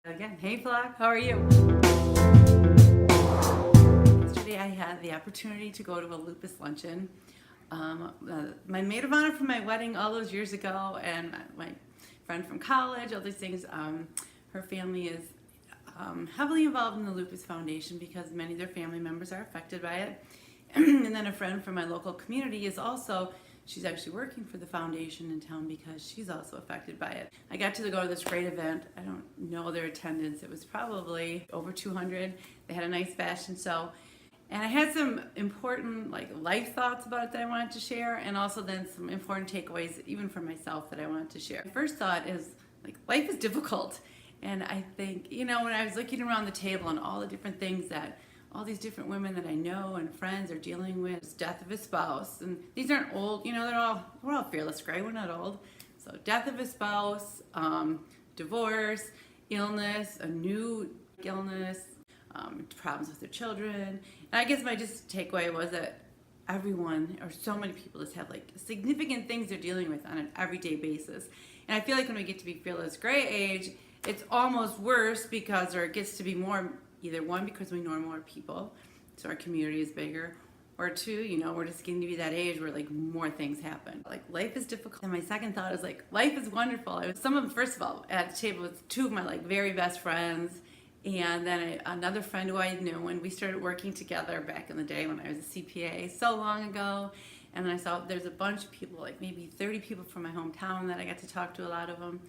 Again, hey vlog, how are you? Yesterday I had the opportunity to go to a lupus luncheon. My maid of honor from my wedding all those years ago, and my friend from college, all these things, her family is heavily involved in the Lupus Foundation because many of their family members are affected by it. And then a friend from my local community is also, she's actually working for the foundation in town because she's also affected by it. I got to go to this great event. I don't know their attendance. It was probably over 200. They had a nice fashion show. And I had some important life thoughts about it that I wanted to share, and also then some important takeaways even for myself that I wanted to share. My first thought is life is difficult. And I think, when I was looking around the table and all the different things that all these different women that I know and friends are dealing with, death of a spouse, and these aren't old, we're all fearless gray, we're not old. So death of a spouse, divorce, illness, a new illness, problems with their children. And I guess my just takeaway was that everyone, or so many people, just have significant things they're dealing with on an everyday basis. And I feel like when we get to be fearless gray age, it's almost worse because, or it gets to be more, either one, because we know more people, so our community is bigger, or two, we're just getting to be that age where more things happen. Life is difficult. And my second thought is life is wonderful. I was first of all, at the table with two of my very best friends, and then another friend who I knew when we started working together back in the day when I was a CPA so long ago. And then I saw there's a bunch of people, maybe 30 people from my hometown that I got to talk to, a lot of them.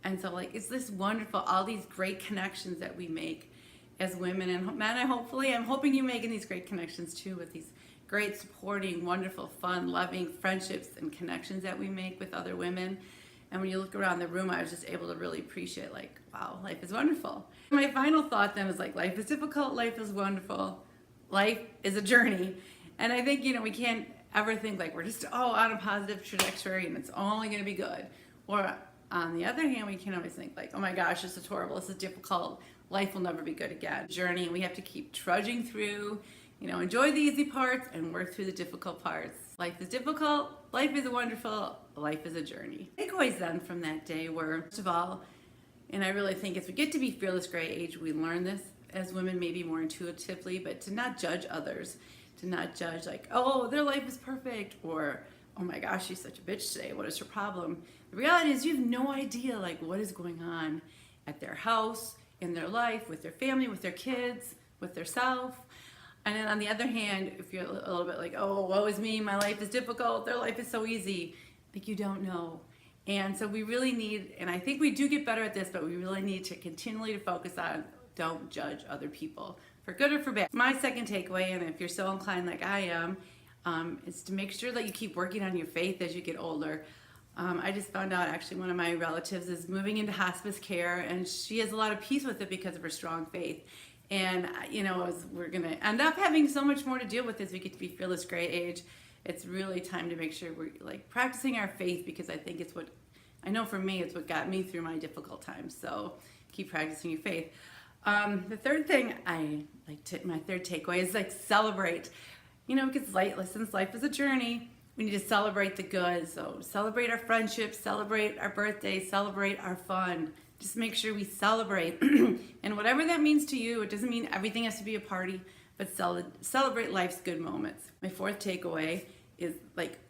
And so it's this wonderful, all these great connections that we make as women and men. I'm hoping you're making these great connections too, with these great supporting, wonderful, fun, loving friendships and connections that we make with other women. And when you look around the room, I was just able to really appreciate wow, life is wonderful. My final thought then is life is difficult, life is wonderful, life is a journey. And I think, we can't ever think we're just, on a positive trajectory and it's only going to be good. Or on the other hand, we can always think oh my gosh, this is horrible, this is difficult, life will never be good again. Journey, and we have to keep trudging through, enjoy the easy parts and work through the difficult parts. Life is difficult, life is wonderful, life is a journey. Takeaways then from that day were, first of all, and I really think as we get to be fearless gray age, we learn this as women maybe more intuitively, but to not judge others, to not judge oh, their life is perfect, or oh my gosh, she's such a bitch today, what is her problem? The reality is you have no idea what is going on at their house, in their life, with their family, with their kids, with their self. And then on the other hand, if you're a little bit oh, woe is me, my life is difficult, their life is so easy, you don't know. And so we really need, and I think we do get better at this, but we really need to continually to focus on don't judge other people, for good or for bad. My second takeaway, and if you're so inclined like I am, is to make sure that you keep working on your faith as you get older. I just found out actually one of my relatives is moving into hospice care, and she has a lot of peace with it because of her strong faith. And as we're gonna end up having so much more to deal with as we get to be fearless gray age, it's really time to make sure we're practicing our faith, because I think it's what, I know for me, it's what got me through my difficult times. So keep practicing your faith. The third thing my third takeaway is celebrate. Because since life is a journey, we need to celebrate the good. So celebrate our friendships, celebrate our birthdays, celebrate our fun. Just make sure we celebrate. And whatever that means to you, it doesn't mean everything has to be a party, but celebrate life's good moments. My fourth takeaway is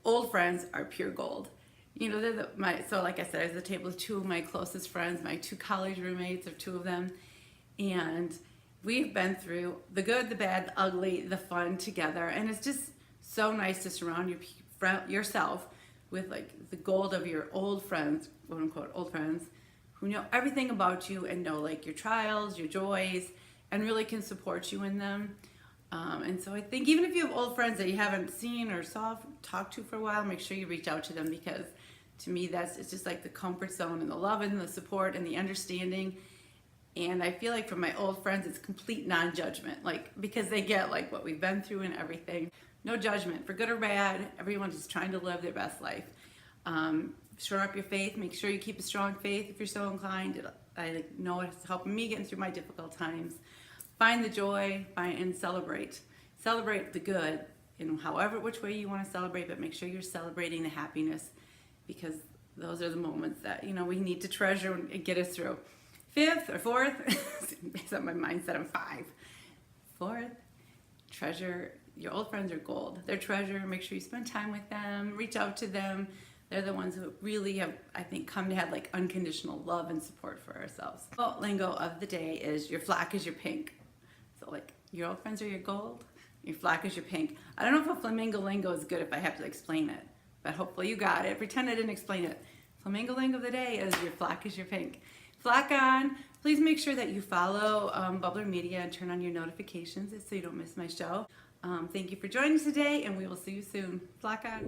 old friends are pure gold. So like I said, I was at the table with two of my closest friends, my two college roommates, or two of them. And we've been through the good, the bad, the ugly, the fun together. And it's just so nice to surround yourself with the gold of your old friends, quote unquote, old friends, who know everything about you and know your trials, your joys, and really can support you in them. And so I think even if you have old friends that you haven't seen or talked to for a while, make sure you reach out to them, because to me, it's just the comfort zone and the love and the support and the understanding. And I feel from my old friends, it's complete non-judgment, because they get what we've been through and everything. No judgment, for good or bad. Everyone's just trying to live their best life. Shore up your faith. Make sure you keep a strong faith if you're so inclined. I know it's helping me getting through my difficult times. Find the joy, and celebrate. Celebrate the good in which way you want to celebrate, but make sure you're celebrating the happiness, because those are the moments that we need to treasure and get us through. Fifth or fourth, based on my mindset, I'm 5. Fourth, treasure your old friends are gold. They're treasure. Make sure you spend time with them. Reach out to them. They're the ones who really have, I think, come to have like unconditional love and support for ourselves. Well, lingo of the day is your flock is your pink. So like your old friends are your gold. Your flock is your pink. I don't know if a flamingo lingo is good if I have to explain it, but hopefully you got it. Pretend I didn't explain it. Flamingo lingo of the day is your flock is your pink. Flock on. Please make sure that you follow BubblrMedia and turn on your notifications so you don't miss my show. Thank you for joining us today, and we will see you soon. Flock on.